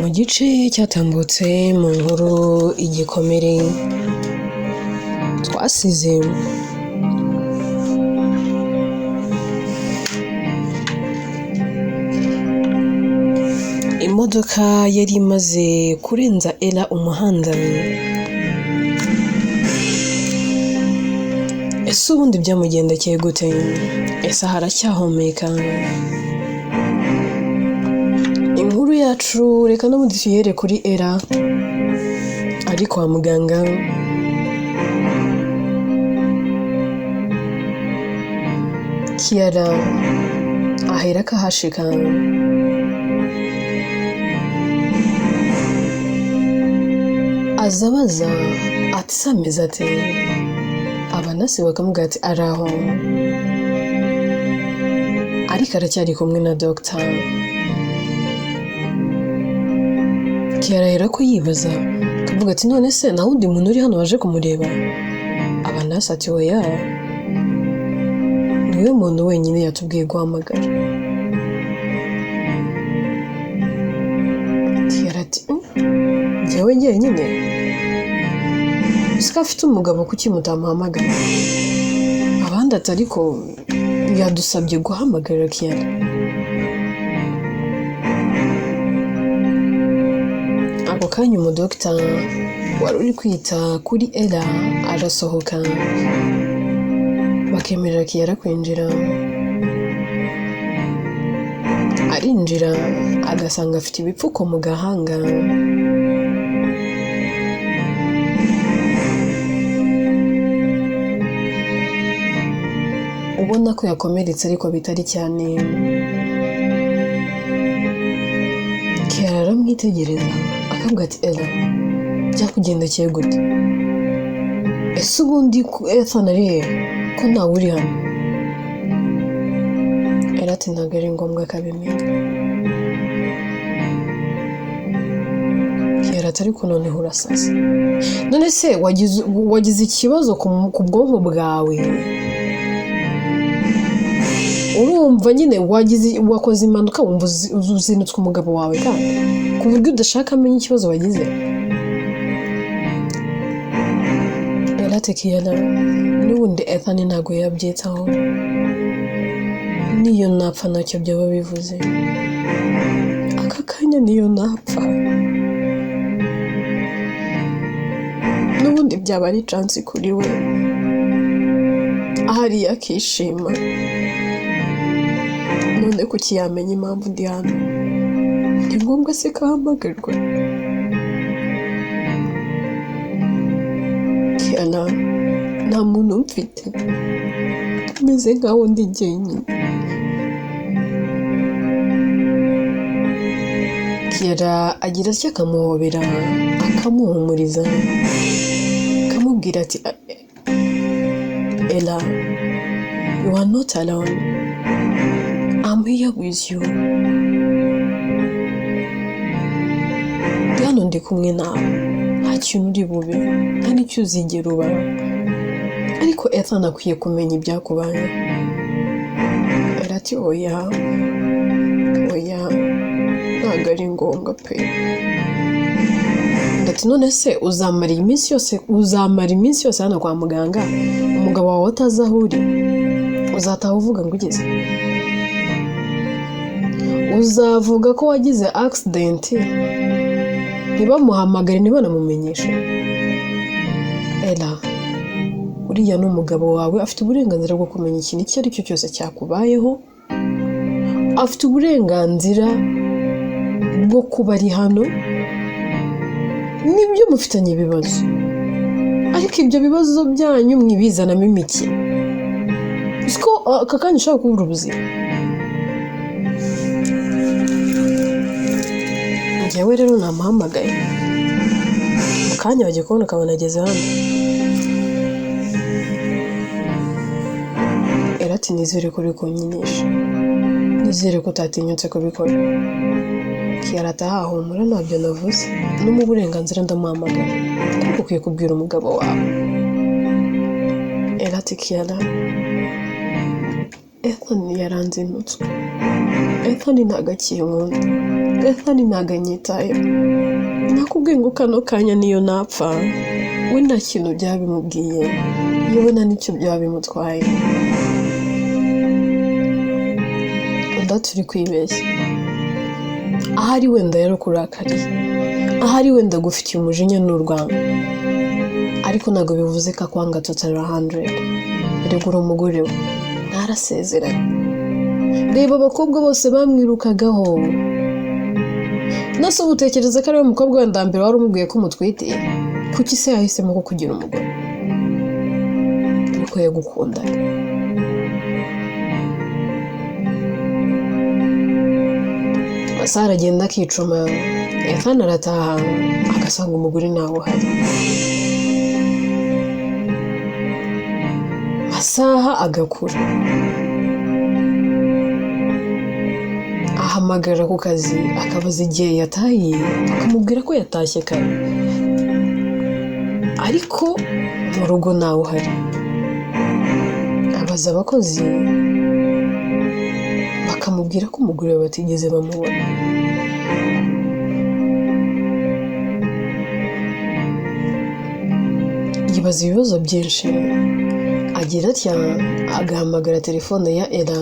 mu gice cyatambutse mu nkuru igikomere twasize imodoka yari imaze kurenza Ella umuhanda. Ese ubundi byamugendekeye gute? Ese haracyahumeka? Inkuru yacu reka no mudifiere kuri Ella ari kwa muganga. Kiara ahera kahashika azabaza ati sameze ate, abanasi bakamubwira ati araho, ariko aracyari kumwe na Dr. Kiarahera ko yibaza akavuga ati none se nta wundi muntu uri hano waje kumureba? Abanasi ati oya, niwe muntu wenyine yatubwiye guhamagara. Kiara ati njyewe njyenyine? Sika afite umugabo kuki mutamuhamagara? Abandi ati ariko yadusabye guhamagarira Kiara. Ako kanya umudokita wari uri kwita kuri Ella arasohoka, bakemerera Kiara kwinjira. Arinjira agasanga afite ibipfuko mu gahanga. Ubona ko yakomeretse ariko bitari cyane. Kiara aramwitegereza akavuga ati Ella byakugendekeye gute? Ese ubundi Ethan ari he ko ntawe uri hano? Ella ati ntabwo ari ngombwa kabimenya. Kiara ati ariko noneho urasaze. None se wagize ikibazo ku bwonko bwawe? Urumva nyine wakoze impanuka wumva uzinutswe umugabo wawe kandi ku buryo udashaka amenya ikibazo wagize? Ella ati Kiara n'ubundi Ethan ntabwo yabyitaho, niyo napfa ntacyo byaba bivuze. Aka kanya niyo napfa n'ubundi byaba ari chance kuri we, ahari yakishima. None kuki yamenya impamvu ndi hano? Ni ngombwa se kahamagarwa? Kiara nta muntu mfite, meze nkaho ndi jyenyine. Kiara agira atya akamuhobera akamuhumuriza akamubwira ati Ella, you are not alone. I'm here with you. Hano ndi kumwe nawe, nta kintu uri bube, nta n'icyo uzigera uba. Ariko Ethan akwiye kumenya ibyakubaye. Ella ati oya, ntabwo ari ngombwa pe. Ati none se uzamara iminsi yose hano kwa muganga umugabo wawe atazi aho uri? Uzataha uvuga ngo ugeze? Uzavuga ko wagize accident ntibamuhamagare ntibanamumenyeshe? Ella, uriya n'umugabo wawe afite uburenganzira bwo kumenya ikintu icyo ari cyo cyose cyakubayeho. Afite uburenganzira bwo kuba ari hano. Nibyo mufitanye ibibazo, ariko ibyo bibazo byanyu mwibizanamo imiki. Siko aka kanya ushaka kubura ubuzima. Njyewe rero namuhamagaye mu kanya bagiye kubona ukabona ageze hano. Ella ati nizere ko uri kunyinisha, nizere ko utatinyutse kubikora. Kiara ati humura ntabyo navuze, no mu burenganzira ndamuhamagara, ariko ukwiye kubwira umugabo wawe. Ella ati Kiara Ethan yaranzinutswe. Ethan ntabwo akinkunda Ethani ntago anyitayeho. Nakubwiye ngo kano kanya niyo napfa we nta kintu byabimubwiye, yewe nta n'icyo byabimutwaye. Undi turi kwibeshya. Ahari wenda yarakurakariye, ahari wenda gufitiye umujinya n'urwango, ariko ntabwo bivuze ko akwanga total 100. Regura umugore we ntarasezeranye. Reba abakobwa bose bamwirukagaho. Nase ubutekereza ko ari we mukobwa wenda mbere wari umubwiye ko umutwite, kuki se yahisemo ko kugira umugore? Ariko yagukundana. Masaha aragenda akicuma, Ethani arataha agasanga umugore ntawe uhari. Masaha agakura, ahamagara ku kazi akabaza igihe yatahiye, akamubwira ko yatashye kare, ariko mu rugo ntawe uhari. Abaza abakozi bakamubwira ko umugore we batigeze bamubona. Yibaza ibibazo byinshi, agira atya agahamagara telefone ya Ella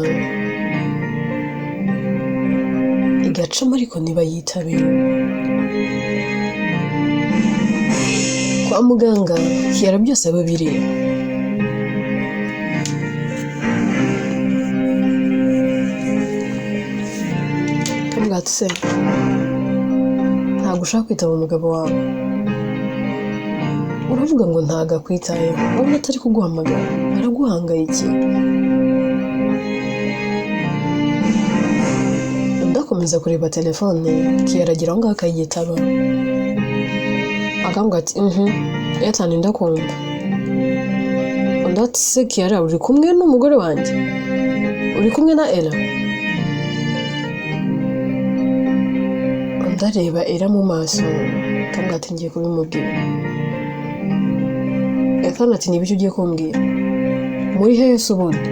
igacamo ariko ntibayitabe. Kwa muganga Kiara byose babireba. Kamugati se ntabwo ushaka kwitaba umugabo wawe? Uravuga ngo ntago akwitayeho, urabona atari kuguhamagara, araguhangayikiye. Ndakomeza kureba telefone, Kiara agira ngo akayitaba. Akambwira ati Ethani ndakumva. Undi ati se Kiara uri kumwe n'umugore wanjye? Uri kumwe na Ella? Ndareba Ella mu maso, akambwira ati ngiye kubimubwira. Ethani ati nibyo ugiye kumbwira? Muri hehe se ubundi?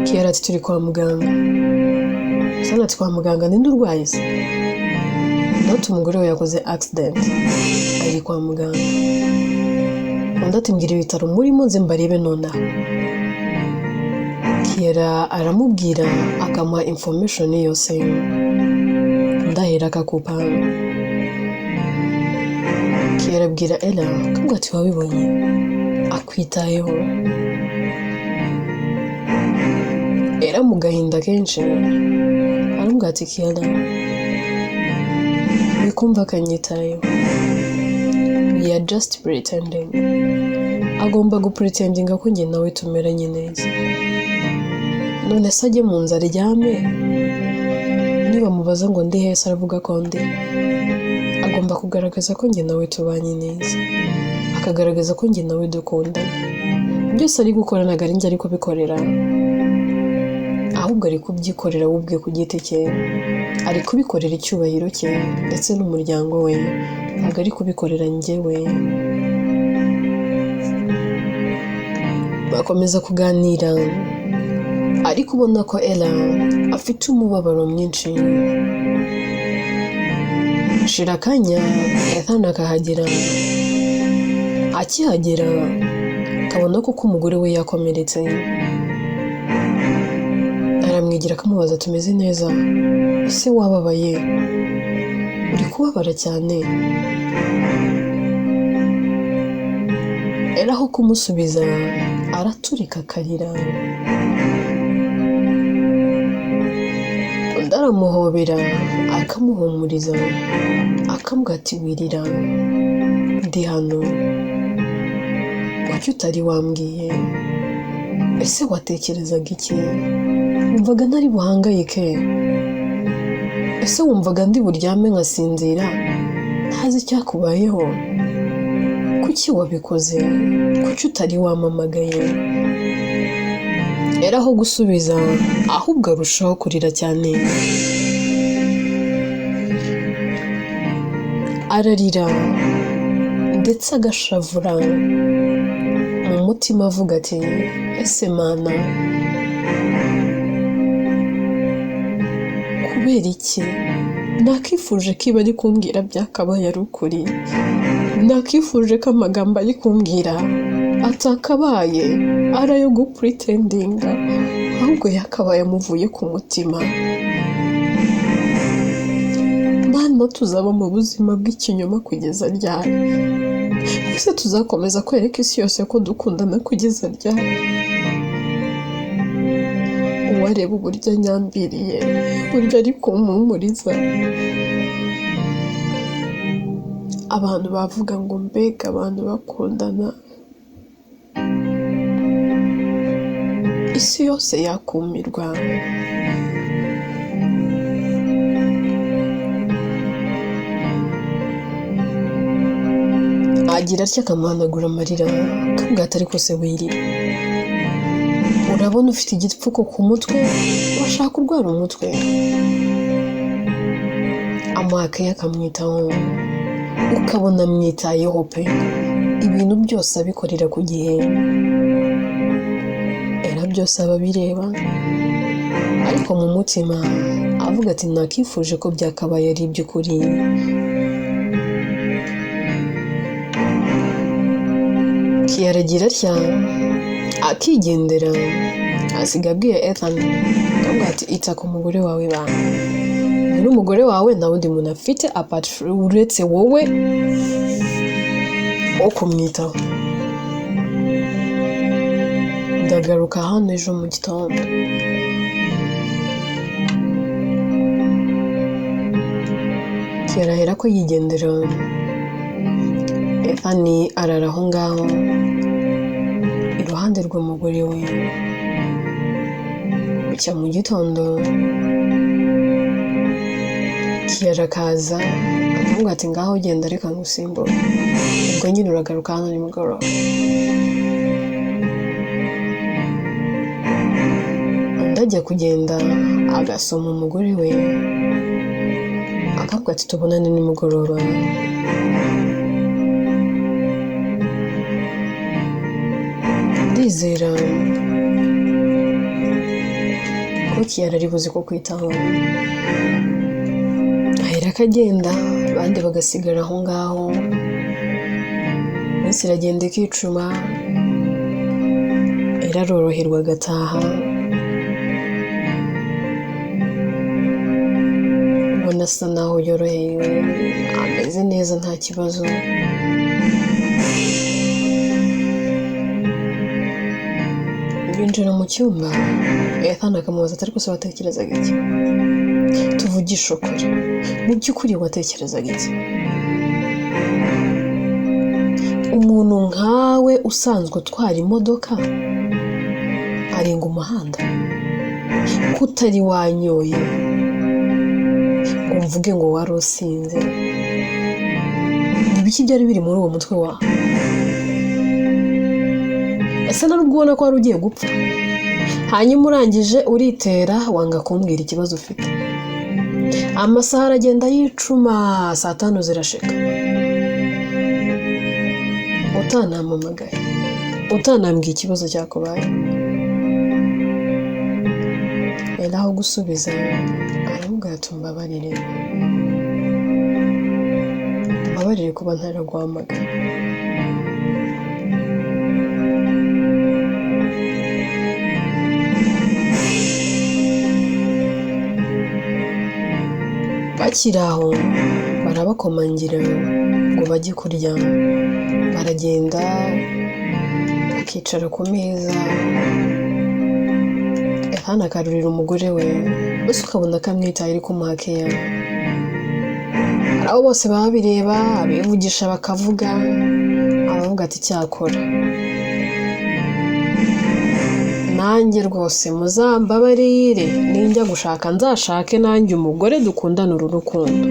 Kiara ati turi kwa muganga. Ethani ati kwa muganga ninde urwaye se? Undi umugore we yakoze accident, ari kwa muganga. Undi ati mbwira ibitaro murimo nze mbarebe nonaha. Kiara aramubwira akamuha information yose, ndahera akakupanga. Kiara abwira Ella akambwira ati wabibonye akwitayeho. Ella mu gahinda kenshi aramubwira ati Kiara wikumva akanyitayeho, we are just pretending. Agomba gupretendinga ko njye nawe tumeranye neza. None se ajye mu nzu aryame, niba mubaza ngo ndi hese aravuga ko ndi. Agomba kugaragaza ko njye nawe tubanye neza, akagaragaza ko njye nawe dukundana. Byose ari gukora ntabwo ari njye ari kubikorera, ahubwo ari kubyikorera we ubwe ku giti cye. Ari kubikorera icyubahiro cye ndetse n'umuryango we, ntabwo ari kubikorera njyewe. Bakomeza kuganira, ariko ubona ko Ella afite umubabaro mwinshi. Shira akanya Ethani akahagera. Akihagera akabona ko umugore we yakomeretse. Aramwigira akamubaza tumeze neza? Ese wababaye? Uri kubabara cyane? Ella aho kumusubiza araturika akarira. Undi aramuhobera akamuhumuriza, akambwira ati wirira, ndi hano, kuki utari wambwiye? Ese watekerezaga iki? Wumvaga ntari buhangayike? Ese wumvaga ndi buryame nkasinzira ntazi icyakubayeho? Kuki wabikoze? Kuki utari wamamagaye? Ella aho gusubiza ahubwo arushaho kurira cyane. Ararira ndetse agashavura mu mutima avuga ati ese Mana, kubera iki nakifuje ko iba ari kumbwira byakabaye ari ukuri, nakifuje ko amagambo ari kumbwira atakabaye ari ayo gupuritendinga, ahubwo yakabaye amuvuye ku mutima. Mana, tuzaba mu buzima bw'ikinyoma kugeza ryari? Ese tuzakomeza kwereka isi yose ko dukundana kugeza ryari? Uwareba uburyo anyambiriye, uburyo ari kumpumuriza, abantu bavuga ngo mbega abantu bakundana, isi yose yakumirwa. Agira atya akamuhanagura amarira, akambwira ati ariko se wirira, urabona ufite igipfuko ku mutwe, washaka kurwara umutwe? Amakaye akamwitaho, ukabona amwitayeho pe, ibintu byose abikorera ku gihe, era byose aba abireba, ariko mu mutima avuga ati nakifuje ko byakabaye ari iby'ukuri. Kiyaragira atya akigendera, asiga abwiye Ethan akamubwira ati ita ku mugore wawe bana, n'umugore wawe nta wundi muntu afite uretse wowe wo kumwitaho. Ndagaruka hano ejo mu gitondo. Kirahera ko yigendera, Ethan arara aho ngaho iruhande rw'umugore we. Bucya mu gitondo Kiyara akaza akamubwira ati ngaho genda reka ngusimbure, ubwo nyine uragaruka hano nimugoroba. Undi ajya kugenda agasoma umugore we, akavuga ati tubonane nimugoroba. Ndizera ko Kiyara ari buze ko kwitaho. Ahera akagenda, abandi bagasigara aho ngaho. Iminsi iragenda ikicuma, iraroroherwa agataha. Ubona asa naho yorohewe, ameze neza nta kibazo. Binjira mu cyumba, Ethan akamubaza ati ariko se watekerezaga iki? Tuvugisha ukuri, mu by'ukuri watekerezaga iki? Umuntu nkawe usanzwe utwara imodoka arenga umuhanda, kutari wanyoye ngo mvuge ngo wari usinze? Ibiki byari biri muri uwo mutwe wawe? Ese nubwo ubona ko wari ugiye gupfa, hanyuma urangije uritera wanga kumbwira ikibazo ufite. Amasaha aragenda yicuma, saa 5 zirashika, utanampamagaye, utanambwiye ikibazo cyakubaye. Era aho gusubiza aramubwira ati mbabarire kuba ntaraguhamagaye. Bakiri aho barabakomangira ngo bajye kurya, baragenda bakicara ku meza. Ethan akarurira umugore we, bose ukabona ko amwitaye ari kumuha keya. Abo bose baba bireba, abivugisha bakavuga, abavuga ati cyakora nanjye rwose muzambabarire, ninjya gushaka nzashake nanjye umugore dukundana uru rukundo.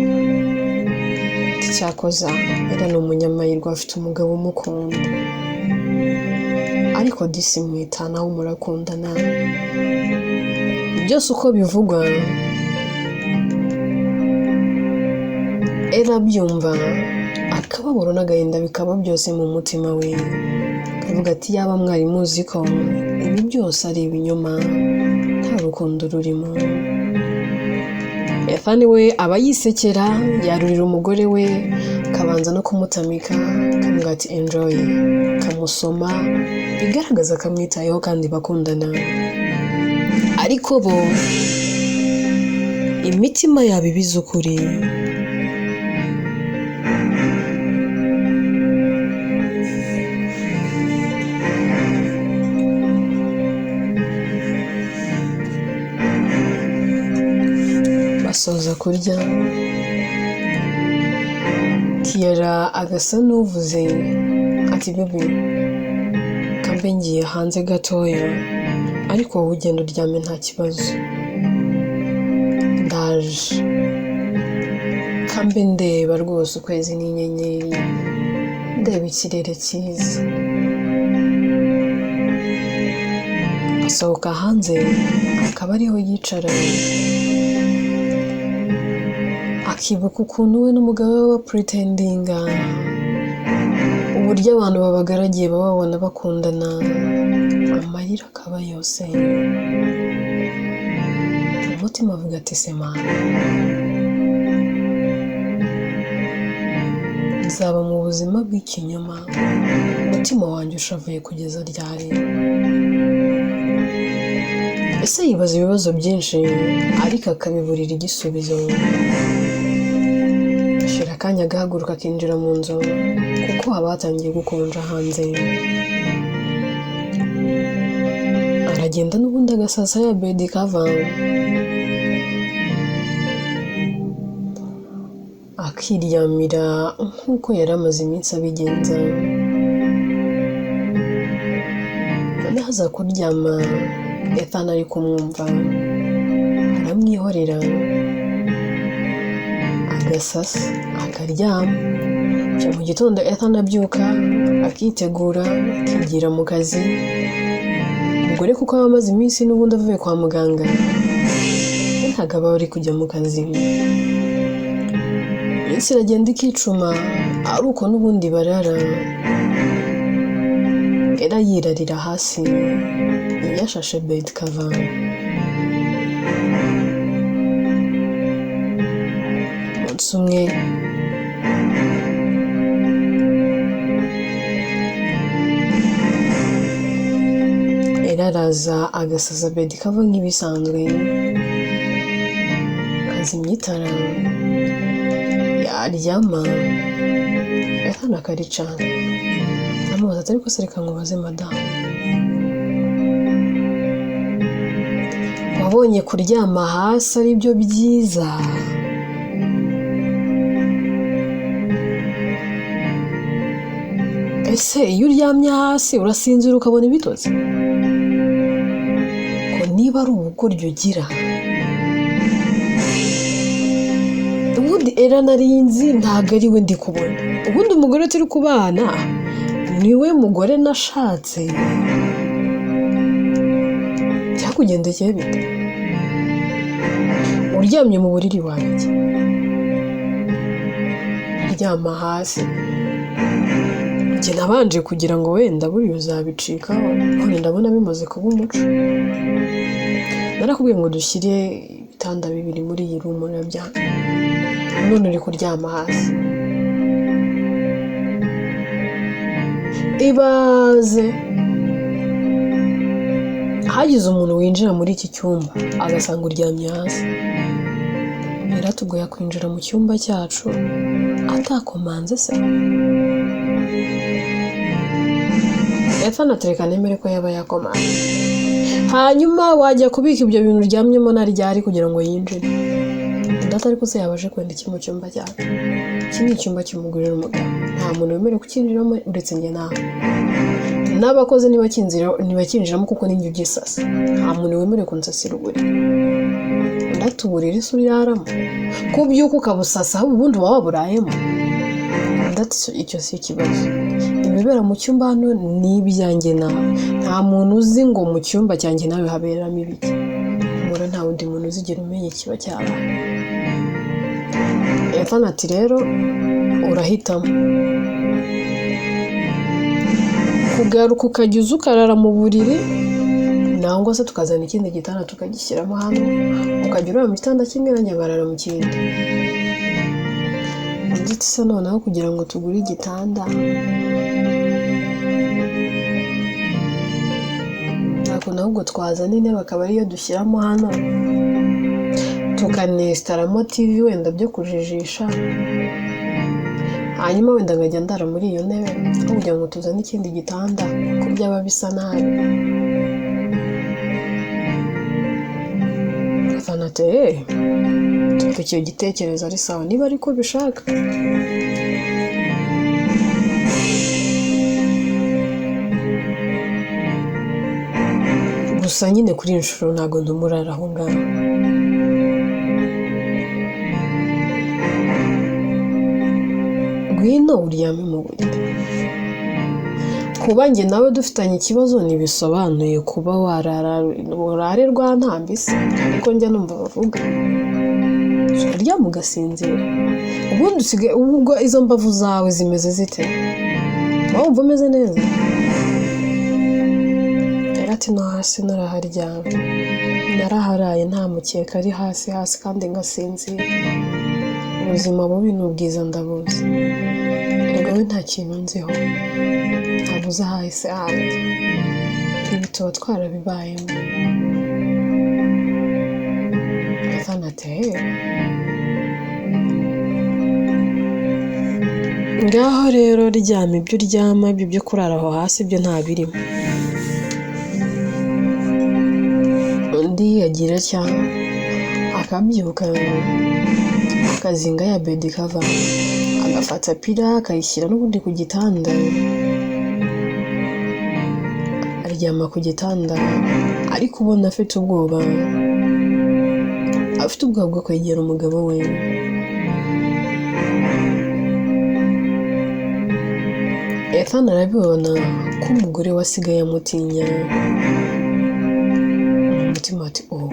Cyakoza era ni umunyamahirwe afite umugabo umukunda, ariko disi mwitanaho murakundana. Byose uko bivugwa era byumva, akababaro n'agahinda bikaba byose mu mutima we. Akavuga ati yaba mwari muzi ko ibi byose ari ibinyoma, nta rukundo rurimo. Ethani we aba yisekera yarurira umugore we kabanza no kumutamika kamuga ati enjoy kamusoma bigaragaza kamwitayeho kandi bakundana ariko bo imitima yabo ibiza ukuri basoza kurya Kiera agasa n'uvuze ati bebe kambe ngiye hanze gatoya ariko wowe ugenda uryame nta kibazo ndaje kambe ndeba rwose ukwezi n'inyenyeri ndeba ikirere cyiza asohoka hanze akaba ariho yicara akibuka ukuntu we n'umugabo we bapretendinga uburyo abantu babagaragiye bababona bakundana amarira akaba yose umutima avuga ati semana nzaba mu buzima bw'ikinyoma umutima wanjye ushavuye kugeza ryari ese yibaza ibibazo byinshi ariko akabiburira igisubizo ashira akanya agahaguruka akinjira mu nzu kuko haba hatangiye gukonja hanze aragenda n'ubundi agasasa ya bedi kava akiryamira nk'uko yari amaze iminsi abigenza noneho aza kuryama Ethani ari kumwumva aramwihorera agasasa akaryama mu gitondo Ethani abyuka akitegura akigira mu kazi umugore kuko aba amaze iminsi n'ubundi avuye kwa muganga ntabwo aba ari kujya mu kazi iminsi iragenda ikicuma ari uko n'ubundi barara era yirarira hasi yashashe bedi kava umunsi umwe era araza agasaza bedi kava nk'ibisanzwe kazimya itara yaryama Ethani akaricana amubaza ati ariko se reka nkubaze madamu wabonye kuryama hasi ari byo byiza ese iyo uryamye hasi urasinzira ukabona ibitotsi ko niba ari ubugoryi ugira ubundi era narinzi ntabwo ari we ndi kubona ubundi umugore turi kubana niwe mugore nashatse byakugendekeye bite uryamye mu buriri wanjye aryama hasi njye nabanje kugira ngo wenda buriya uzabicikaho none ndabona bimaze kuba umuco narakubwiye ngo dushyire ibitanda bibiri muri iyi rumu urabyanga none uri kuryama hasi ibaze hagize umuntu winjira muri iki cyumba agasanga uryamye hasi yaratugoye kwinjira mu cyumba cyacu atakomanze se Ethani atereka nemere ko yaba yakomanze hanyuma wajya kubika ibyo bintu uryamyemo na ryari kugira ngo yinjire ndata ariko se yabaje kwenda iki mu cyumba cyacu iki ni icyumba cy'umugore n'umugabo nta muntu wemerewe kukinjiramo uretse njye nawe n'abakozi ntibakinjiramo kuko ninjye ugisasa nta muntu wemerewe kunsasira uburiri ndatuburira isi uryaramo ko byuka ukabusasa aho ubundi waba waburayemo ndati icyo si ikibazo ibibera mu cyumba hano ni ibyanjye nawe nta muntu uzi ngo mu cyumba cyanjye nawe haberamo ibiki mura nta wundi muntu uzigera umenya ikiba cyabaye Ethani ati rero urahitamo kugaruka ukajya uza ukarara mu buriri nangwa se tukazana ikindi gitanda tukagishyiramo hano ukajya urara mu gitanda kimwe nanjye nkarara mu kindi. Ndetse se noneho kugira ngo tugure igitanda ntabwo ahubwo twazana intebe akaba ariyo dushyiramo hano tukanestaramo TV wenda byo kujijisha, hanyuma wenda nkajya ndara muri iyo ntebe kugira ngo tuzane ikindi gitanda ko byaba bisa nabi. Fanate tuko icyo gitekerezo ari sawa niba ariko bishaka. Gusa nyine kuri inshuro ntabwo ndumurara aho ngaho. Ngwino uryame mu buriri. Kuba njye nawe dufitanye ikibazo ntibisobanuye kuba warare rwantambise, ariko njya numva bavuga uryama ugasinzira. Ubundi usigaye ubwo izo mbavu zawe zimeze zite? Wumva umeze neza? Ati no hasi naraharyamye, naraharaye nta mukeka ari hasi kandi ngasinzira. Ubuzima bubi n'ubwiza ndabuzi, erega we nta kintu nziho, ntabuze ahahise handi, ibi tuba twarabibayemo. Fanate ngaho rero ryama ibyo uryama, ibyo byo kurara aho hasi ibyo nta birimo. Undi yagira cyangwa akabyuka akazinga ya bedi kava agafata pira akayishyira n'ubundi ku gitanda, aryama ku gitanda ariko ubona afite ubwoba bwo kwegera umugabo we. Efana arabibona ko umugore we asigaye amutinya, umutima ati oh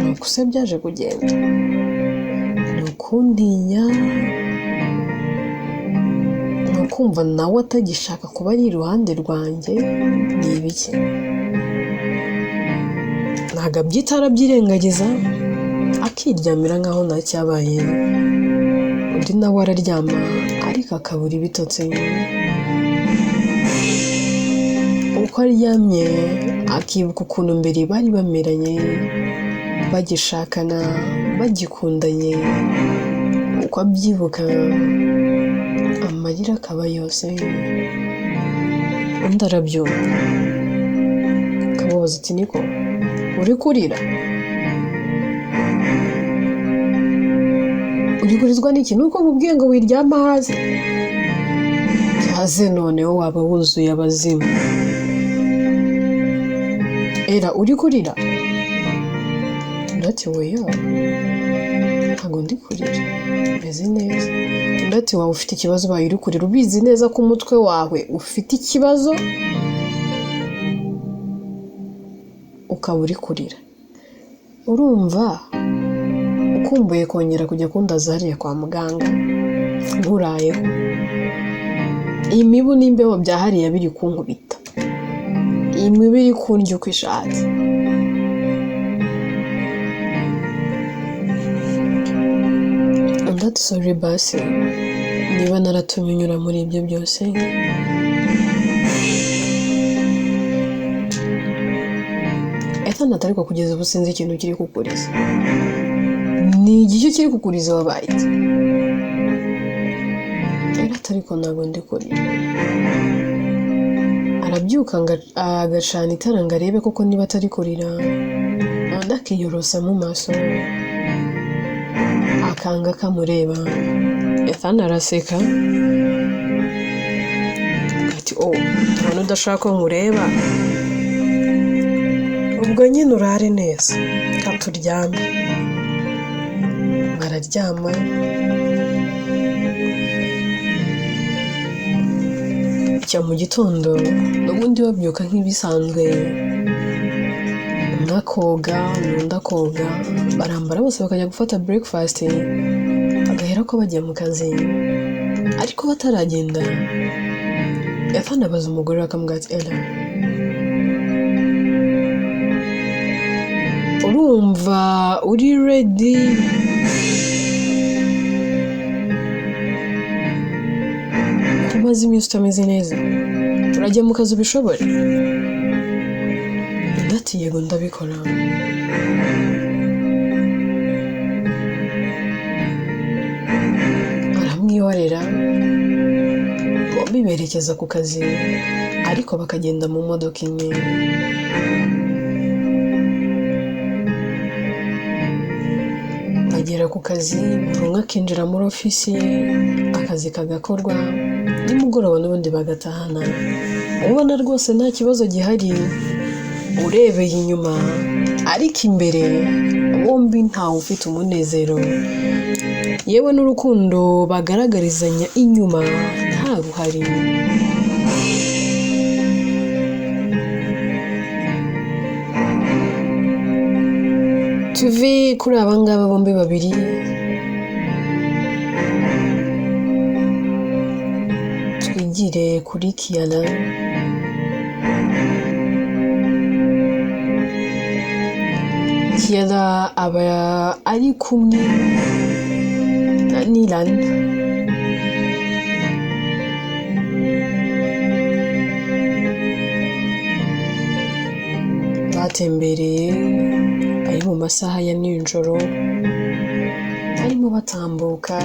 nuko se byaje kugenda, nukundinya, nukumva nawe atagishaka kuba ari iruhande rwanjye. Ni ibiki? Ntabwo abyita arabyirengagiza akiryamira nkaho nta cyabaye. Undi nawe araryama ariko akabura ibitotsi. Uko aryamye akibuka ukuntu mbere bari bameranye, bagishakana, bagikundanye. Uko abyibuka amarira akaba yose. Undi arabyumva akamubaza ati niko uri kurira? Uri kurizwa n'iki? Nuko nkubwiye ngo wiryama hasi. Haze noneho waba wuzuye abazimu. Era uri kurira? Ndati weya ntabwo ndi kurira, meze neza. Ndati wawe ufite ikibazo baye uri kurira, ubizi neza ko umutwe wawe ufite ikibazo ukaba uri kurira. Urumva ukumbuye kongera kujya kundaza hariya kwa muganga nkurayeho, imibu n'imbeho byahariye biri kunkubita, imibu iri kundya uko ishatse. Ndati sorry basi niba naratumye unyura muri ibyo byose. Ethanat ariko kugeza ubu sinzi ikintu kiri kukuriza. Ni igicyo kiri kukuriza wabaye iki? Ariko ntabwo ndi kurira. Arabyuka agacana itara ngo arebe koko niba atari kurira, undi akiyorosa mu maso akanga kamureba. Ethana araseka ati oh tubona udashaka ko nkureba, ubwo nyine urare neza katuryame. Bararyama cya mu gitondo n'ubundi babyuka nk'ibisanzwe, umwe akoga n'undi akoga, barambara bose bakajya gufata breakfast bagahera ko bagiye mu kazi. Ariko bataragenda Ethan abaza umugore akamubwira ati Ella, urumva uri ready kumaze iminsi utameze neza, turajya mu kazi ubishobore? Ati yego ndabikora. Aramwihorera, bombi berekeza ku kazi ariko bakagenda mu modoka imwe. Bagera ku kazi, buri umwe akinjira muri ofisi ye, akazi kagakorwa, nimugoroba n'ubundi bagatahana. Ubona rwose nta kibazo gihari urebeye inyuma, ariko imbere bombi ntawe ufite umunezero, yewe n'urukundo bagaragarizanya inyuma nta ruhari. Tuve kuri abangaba bombi babiri, twigire kuri Kiana. Kiana aba ari kumwe na Nilan. Batembereye ari mu masaha ya nijoro, barimo batambuka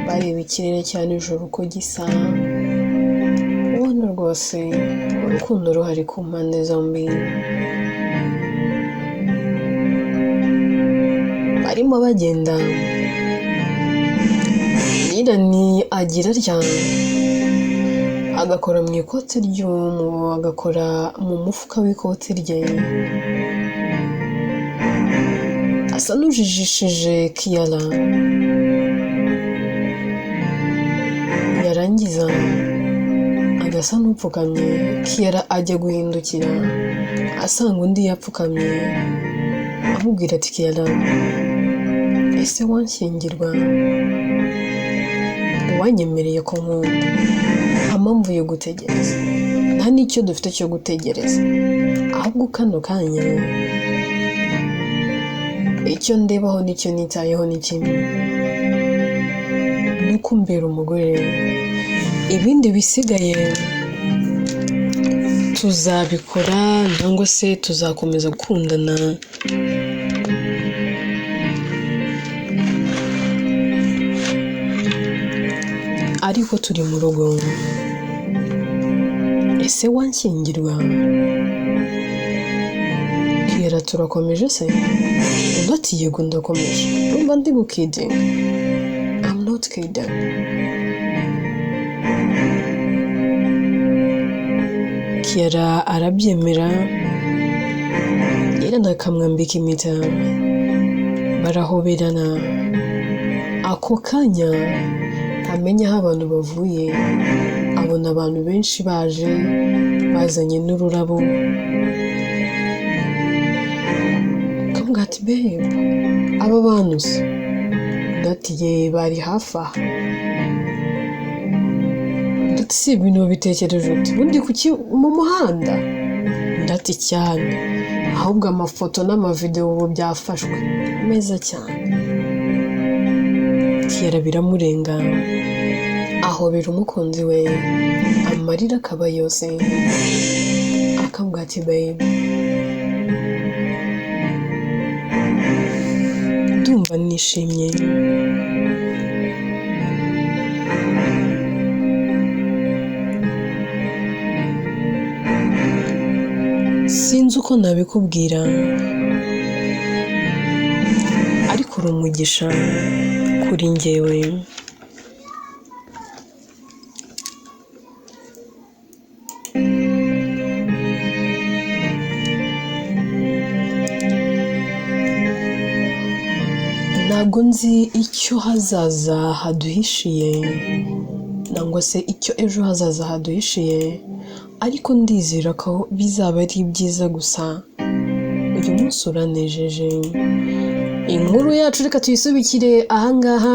bareba ikirere cya nijoro uko gisa. Ubona rwose urukundo ruhari ku mpande zombi. Barimo bagenda, Nirani agira atya agakora mu ikote agakora mu mufuka w'ikote rye, asa n'ujijishije Kiara. Yarangiza agasa n'upfukamye, Kiara ajya guhindukira asanga undi yapfukamye, amubwira ati Kiara, ese wanshyingirwa? Wanyemereye ko nkunda, nta mpamvu yo gutegereza, nta n'icyo dufite cyo gutegereza, ahubwo kano kanya icyo ndebaho n'icyo nitayeho ni kimwe, ni ukumbera umugore. Ibindi bisigaye tuzabikora cyangwa se tuzakomeza gukundana. Ariko turi mu rugo, ese wanshyingirwa? Kiara, turakomeje se? Undi ati yego ndakomeje. Urumva ndi gukidinga? I'm not kidding. Kiara arabyemera, Nilan akamwambika impeta, barahoberana. Ako kanya amenya aho abantu bavuye, abona abantu benshi baje bazanye n'ururabo. Akamubwira ati babe, aba bantu se? Ati ye bari hafi aha. Ati si ibintu bitekereje uti ubundi kuki mu muhanda? Ati cyane, ahubwo amafoto n'amavideo ubu byafashwe meza cyane. Kiara biramurenga, ahobera umukunzi we, amarira akaba yose. Akamubwira ati babe, ndumva nishimye. Sinzi uko nabikubwira, ariko uri umugisha kuri njyewe. Ntabwo nzi icyo hazaza haduhishiye, nangwa se icyo ejo hazaza haduhishiye, ariko ndizera ko bizaba ari byiza gusa. Uyu munsi uranejeje. Inkuru yacu reka tuyisubikire ahangaha.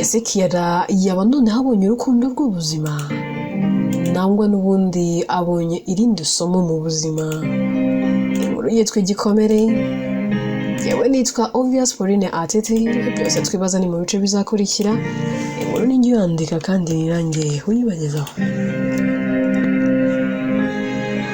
Ese Kiara yaba none habonye urukundo rw'ubuzima? nangwa n'ubundi abonye irindi somo mu buzima. Inkuru yitwa Igikomere, yewe nitwa Obvious Pauline Atete, byose twibaza ni mu bice bizakurikira. Inkuru ni njye uyandika kandi ni nanjye uyibagezaho.